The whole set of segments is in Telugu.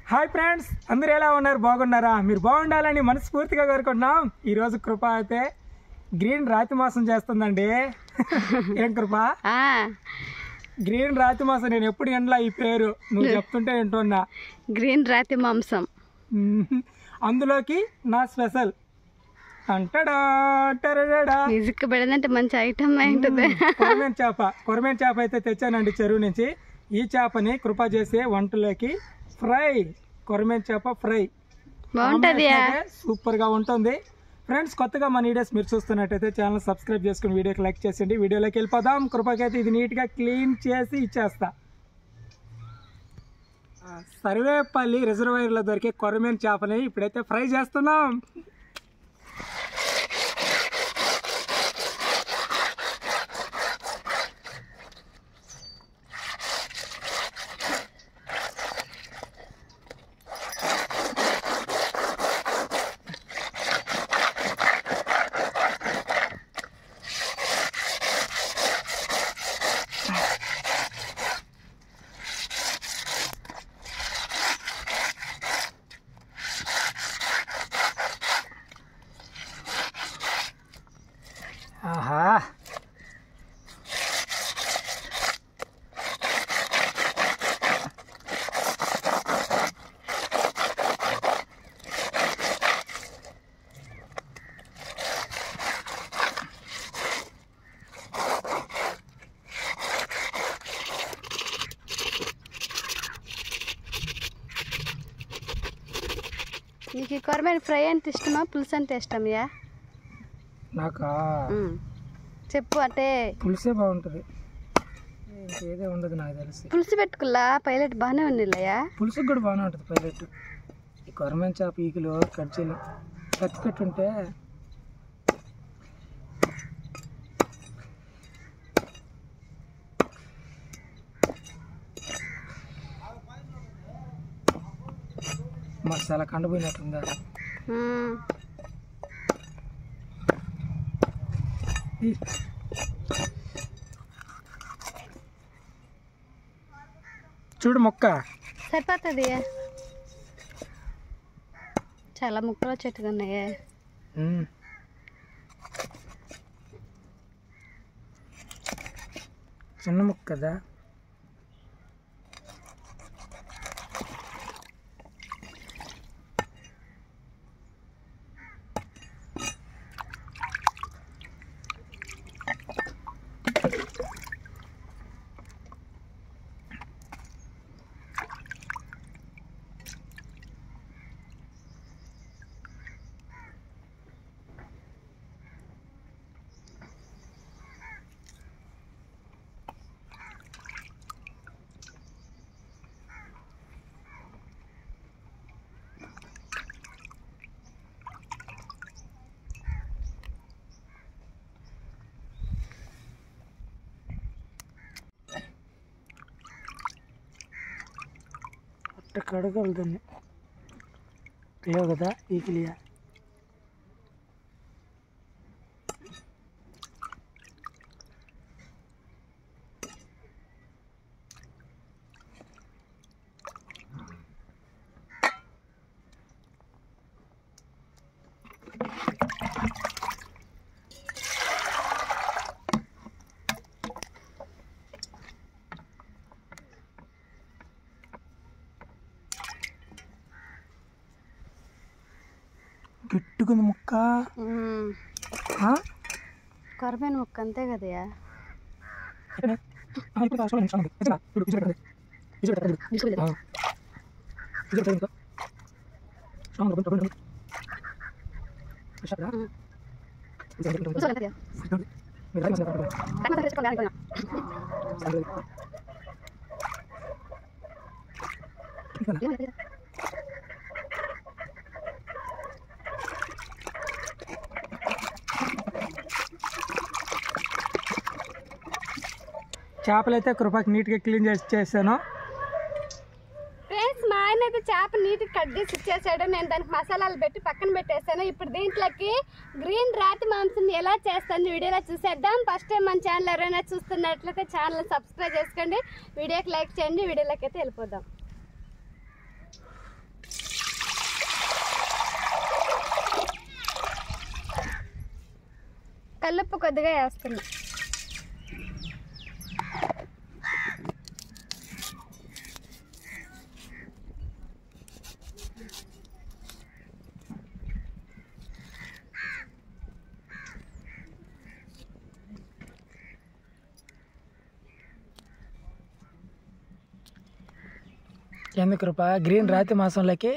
హాయ్ ఫ్రెండ్స్, అందరూ ఎలా ఉన్నారు? బాగున్నారా? మీరు బాగుండాలని మనస్ఫూర్తిగా కోరుకుంటున్నాం. ఈరోజు కృప అయితే గ్రీన్ రాతి మాసం చేస్తుందండి. ఏం కృప? గ్రీన్ రాతి మాసం. నేను ఎప్పుడు ఎండ్లా ఈ పేరు నువ్వు చెప్తుంటే వింటున్నా. గ్రీన్ రాతి మాంసం. అందులోకి నా స్పెషల్ మ్యూజిక్ పెడదంటే మంచి ఐటమ్ ఉంటుంది. కొరమేన్ చేప అయితే తెచ్చానండి చెరువు నుంచి. ఈ చేపని కృప చేసే వంటలోకి ఫ్రై, కొరమేన్ చేప ఫ్రై బాగుంటది, సూపర్ గా ఉంటుంది. ఫ్రెండ్స్, కొత్తగా మన వీడియోస్ మీరు చూస్తున్నట్టయితే ఛానల్ సబ్స్క్రైబ్ చేసుకుని వీడియోకి లైక్ చేసేయండి. వీడియోలోకి వెళ్ళిపోదాం. కృపకైతే ఇది నీట్ గా క్లీన్ చేసి ఇచ్చేస్తా. సర్వేపల్లి రిజర్వాయర్లో దొరికే కొరమేన్ చేపని ఇప్పుడైతే ఫ్రై చేస్తున్నాం. ఆహా, నీకు కొరమేన్ ఫ్రై అంటే ఇష్టమా, పులుసు అంటే ఇష్టమయ్యా? నాకా చెప్పు. అంటే పులుసే బాగుంటుంది, ఏదే ఉండదు నాకు తెలిసి. పులుసు పెట్టుకుల్లా పైలట్ బాగానే ఉందిలయ్యా. పులుసు కూడా బాగానే ఉంటుంది పైలట్. ఈ కొరమేన్ చేప ఈకులు కత్తి పెట్టుంటే మసాలా కండపోయినట్టుందా. చూడు మొక్క సరిపోతుంది. చాలా ముక్కలు వచ్చేట్టుగా ఉన్నాయే. చిన్న ముక్క కదా. కడగలు దాన్ని లేవు కదా ఈకిలియా. గట్టుకుంది ముక్క. కొరమేన్ ముక్క అంతే కదయా. చేపలైతే కృపకి నీట్గా క్లీన్ చేసాను. ఫ్రెండ్స్, మా ఆయన అయితే చేప నీట్గా కట్ చేసి ఇచ్చేసాడు. నేను దానికి మసాలాలు పెట్టి పక్కన పెట్టేసాను. ఇప్పుడు దీంట్లోకి గ్రీన్ రాతి మాంసం ఎలా చేస్తాను వీడియోలో చూసేద్దాం. ఫస్ట్ టైం మన ఛానల్ ఎవరైనా చూస్తున్నట్లయితే ఛానల్ సబ్స్క్రైబ్ చేసుకోండి, వీడియోకి లైక్ చేయండి. వీడియోలోకి అయితే వెళ్ళిపోదాం. కల్లుప్పు కొద్దిగా వేస్తున్నా. ఎందుకు రూపా గ్రీన్ రాతి మాసంలోకి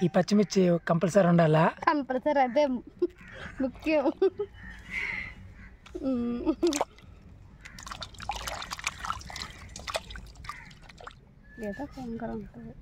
ఈ పచ్చిమిర్చి కంపల్సరీ ఉండాలా? కంపల్సరీ, అదే ముఖ్యం. ఏదో కొంగర ఉంటుంది.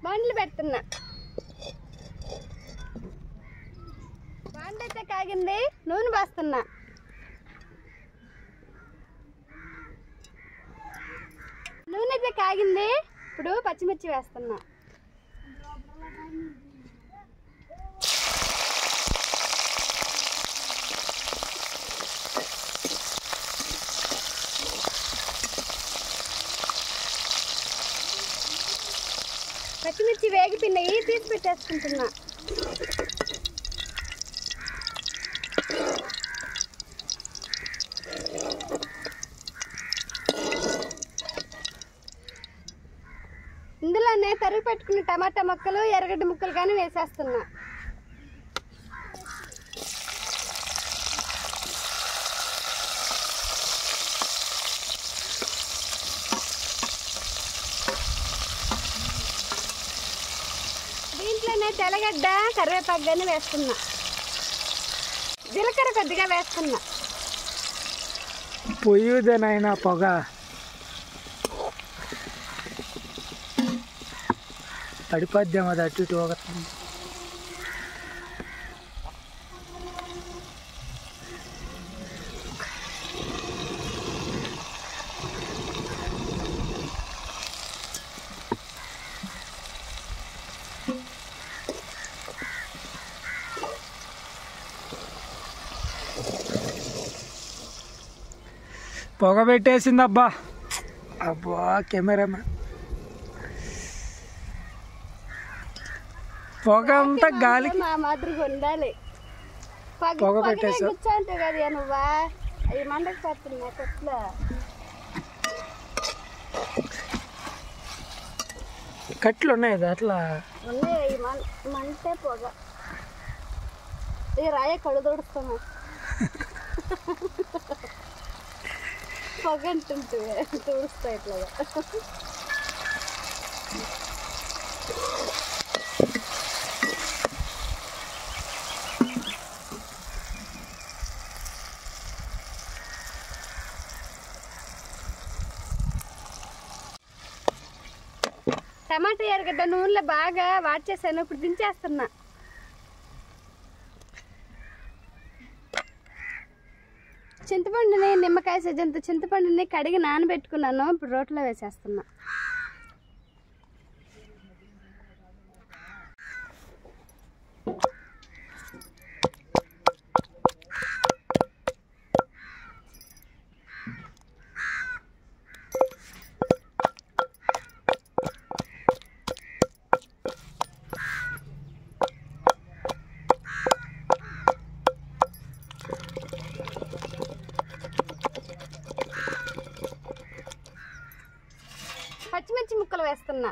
బాండ్లు పెడుతున్నా. బాండ్ అయితే కాగింది, నూనె పోస్తున్నా. నూనె అయితే కాగింది, ఇప్పుడు పచ్చిమిర్చి వేస్తున్నా. పచ్చిమిర్చి వేగిపోయినాయి, తీసి పెట్టేసుకుంటున్నా. ఇందులోనే తరిగి పెట్టుకున్న టమాటా ముక్కలు, ఎర్రగడ్డ ముక్కలు కానీ వేసేస్తున్నా. దీంట్లోనే తెల్లగడ్డ, కరివేపాకు కానీ వేస్తున్నా. జీలకర్ర కొద్దిగా వేస్తున్నా. పొయ్యిదేనైనా పొగ పడిపోద్దాం, అది అటు ఇటు ఒకటి. పొగ పెట్టేసింది అబ్బా. అబ్బా కెమెరామెన్, పొగ అంతా గాలికి మా మాదిరిగా ఉండాలి. పొగ పెట్టేసా కూర్చోంటే కదా నువ్వా, అవి మండకి పడుతున్నా కొట్లో. కట్లు ఉన్నాయి కదా అట్లా ఉన్నాయి, మంటే పొగ. ఈ రాయ కళ్ళు తోడుస్తున్నా. పొగ అంటుంటే తోడుస్తా ఇట్లాగా. టమాటా ఎర్రగడ్డ నూనెలో బాగా వాడ్చేసాను, ఇప్పుడు దించేస్తున్నా. చింతపండుని, నిమ్మకాయ సజ్జంత చింతపండుని కడిగి నానబెట్టుకున్నాను, ఇప్పుడు రోట్లో వేసేస్తున్నా. పచ్చిమిర్చి ముక్కలు వేస్తున్నా.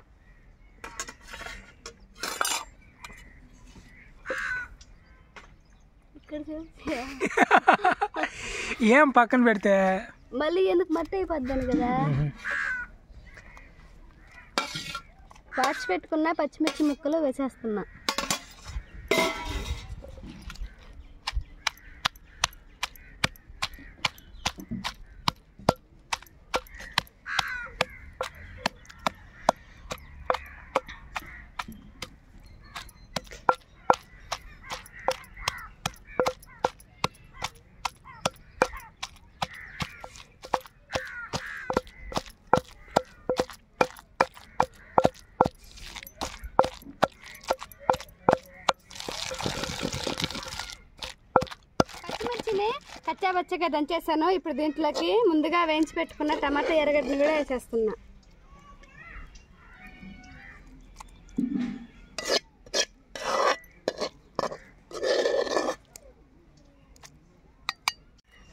ఏం పక్కన పెడితే మళ్ళీ ఎందుకు మట్టి అయిపోద్దాను కదా. వాచి పెట్టుకున్న పచ్చిమిర్చి ముక్కలు వేసేస్తున్నా. కచ్చాబచ్చగా దంచేసాను. ఇప్పుడు దీంట్లోకి ముందుగా వేయించి పెట్టుకున్న టమాటా ఎర్రగడ్డని కూడా వేసేస్తున్నా.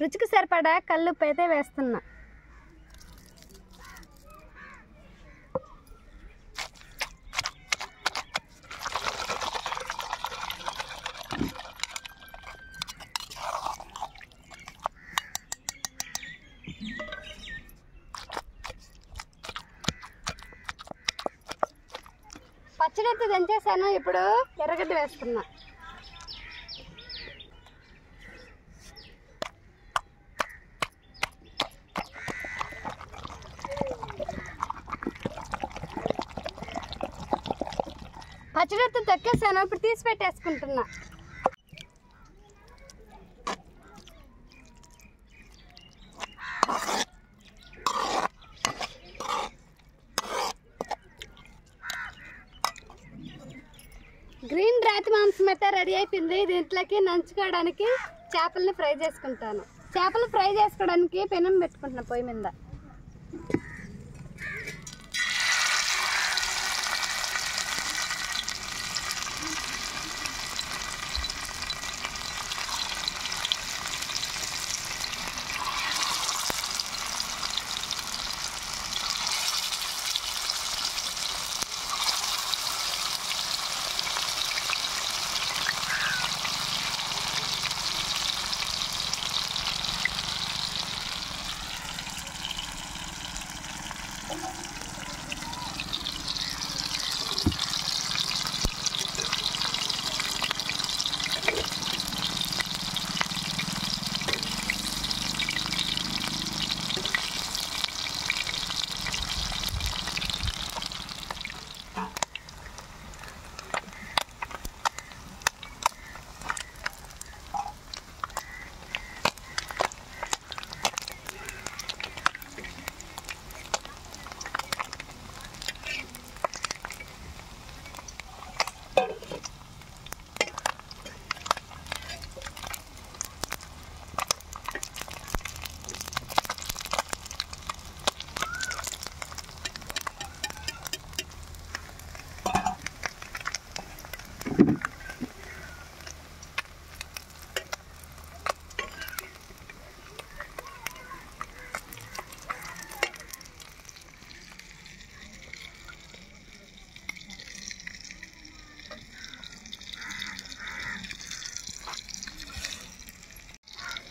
రుచికి సరిపడా కల్లుప్పు అయితే వేస్తున్నా. పచ్చడి అయితే దంచేసాను. ఇప్పుడు ఎర్రగడ్డ వేస్తున్నా. పచ్చడి అయితే తొక్కేసాను. ఇప్పుడు తీసి పెట్టేసుకుంటున్నా. గ్రీన్ రాతి మాంసం అయితే రెడీ అయిపోయింది. దీంట్లోకి నంచుకోవడానికి చేపల్ని ఫ్రై చేసుకుంటాను. చేపలు ఫ్రై చేసుకోవడానికి పెనం పెట్టుకుంటున్నా పొయ్యి మీద.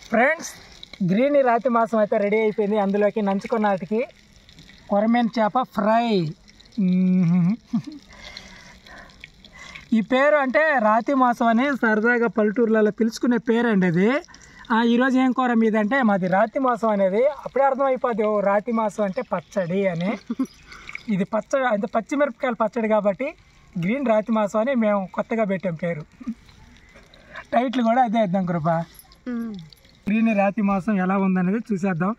ఫ్రెండ్స్, గ్రీన్ రాతి మాంసం అయితే రెడీ అయిపోయింది. అందులోకి నంచుకున్నాటికి కొరమేను చేప ఫ్రై. ఈ పేరు అంటే రాతి మాంసం అని సరదాగా పల్లెటూర్లలో పిలుచుకునే పేరు అండి అది. ఈరోజు ఏం కూర మీద అంటే మాది రాతి మాంసం అనేది. అప్పుడే అర్థమైపోద్ది రాతి మాంసం అంటే పచ్చడి అని. ఇది పచ్చడి అంటే పచ్చిమిరపకాయల పచ్చడి కాబట్టి గ్రీన్ రాతి మాంసం అని మేము కొత్తగా పెట్టాం పేరు. టైటిల్ కూడా అదే ఇద్దాం కృప. గ్రీన్ రాతి మాంసం ఎలా ఉందనేది చూసేద్దాం.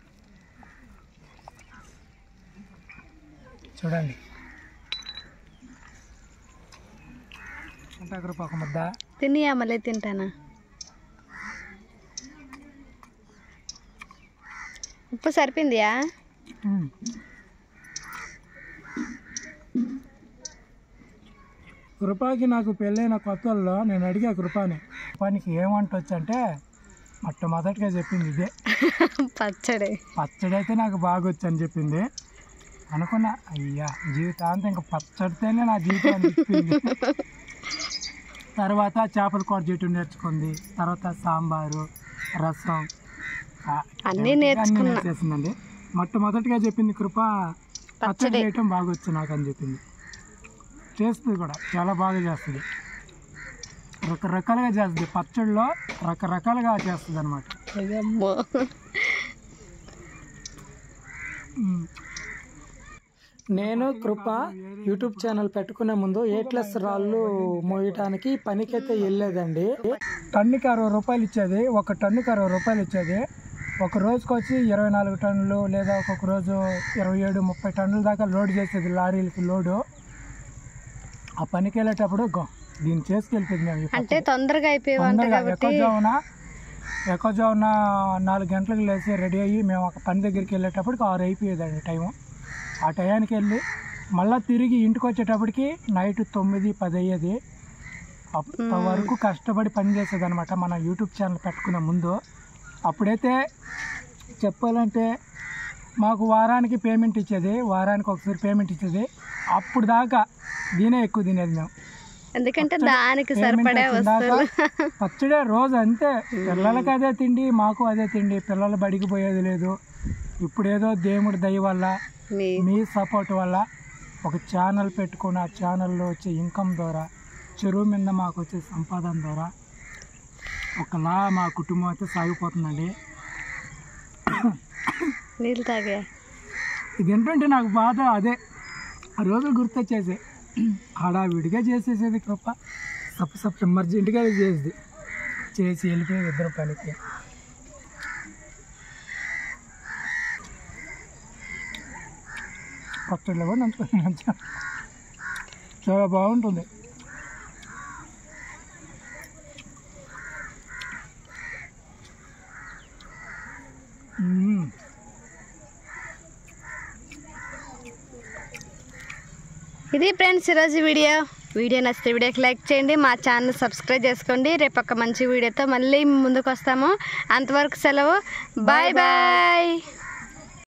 చూడండి. ఉంటా కృప ఒక ముద్ద తినియా మళ్ళీ తింటానా. ఉప్పు సరిపోయిందియా? కృపాకి నాకు పెళ్ళైన కొత్తల్లో నేను అడిగా కృపానికి ఏం వంట వచ్చంటే మొట్టమొదటిగా చెప్పింది ఇదే, పచ్చడి. పచ్చడి అయితే నాకు బాగా వచ్చు అని చెప్పింది. అనుకున్నా అయ్యా జీవితాంతం ఇంకా పచ్చడితేనే నా జీవితం అనిపించింది. తర్వాత చేపల కూర చేయటం నేర్చుకుంది. తర్వాత సాంబారు, రసం, అన్నీ నేర్చుకున్నా. నేర్చేసిందండి. మొట్టమొదటిగా చెప్పింది కృప పచ్చడి చేయటం బాగా వచ్చు నాకు అని చెప్పింది. చేస్తుంది కూడా, చాలా బాగా చేస్తుంది. రకరకాలుగా చేస్తుంది, పచ్చడిలో రకరకాలుగా చేస్తుంది అనమాట. నేను కృప యూట్యూబ్ ఛానల్ పెట్టుకునే ముందు ఏట్లెస్ రాళ్ళు మోయటానికి పనికైతే వెళ్ళేదండి. టన్నుకి 60 రూపాయలు ఇచ్చేది, ఒక టన్నుకి 60 రూపాయలు ఇచ్చేది. ఒక రోజుకి వచ్చి 24 టన్నులు లేదా ఒక్కొక్క రోజు 27-30 టన్నుల దాకా లోడ్ చేసేది, లారీలకి లోడు. ఆ పనికి వెళ్ళేటప్పుడు దీన్ని చేసుకెళ్ళిపోయింది మేము. అంటే తొందరగా ఎక్కువ జామున 4 గంటలకు లేచి రెడీ అయ్యి మేము ఒక పని దగ్గరికి వెళ్ళేటప్పటికి 6 అయిపోయేదండి టైము. ఆ టయానికి వెళ్ళి మళ్ళీ తిరిగి ఇంటికి వచ్చేటప్పటికి నైట్ 9-10 అయ్యేది. అంతవరకు కష్టపడి పని చేసేది అనమాట మన యూట్యూబ్ ఛానల్ పెట్టుకునే ముందు. అప్పుడైతే చెప్పాలంటే మాకు వారానికి పేమెంట్ ఇచ్చేది, వారానికి ఒకసారి పేమెంట్ ఇచ్చేది. అప్పుడు దాకా దీనే ఎక్కువ తినేది మేము, ఎందుకంటే దానికి సరిపడే పచ్చడే రోజు అంతే. పిల్లలకి అదే తిండి, మాకు అదే తిండి. పిల్లలు బడికి పోయేది లేదు. ఇప్పుడు ఏదో దేవుడి దయ వల్ల, మీ సపోర్ట్ వల్ల ఒక ఛానల్ పెట్టుకుని ఆ ఛానల్లో వచ్చే ఇన్కమ్ ద్వారా, చెరువు మీద మాకు వచ్చే సంపాదన ద్వారా ఒకలా మా కుటుంబం అయితే సాగిపోతుందండి. నీళ్ళు తాగే ఇది ఏంటంటే నాకు బాధ అదే, ఆ రోజులు గుర్తొచ్చేసి హడావిడిగా చేసేసేది కృప. సప్ ఎమర్జెంట్గా చేసి వెళ్ళిపోయేది ఇద్దరు పనికి. పచ్చడిలో కూడా నంచుకొని చాలా బాగుంటుంది. ఇది ఫ్రెండ్స్ ఈరోజు వీడియో నచ్చితే వీడియోకి లైక్ చేయండి, మా ఛానల్ సబ్స్క్రైబ్ చేసుకోండి. రేపు ఒక మంచి వీడియోతో మళ్ళీ ముందుకు వస్తాము. అంతవరకు సెలవు, బాయ్ బాయ్.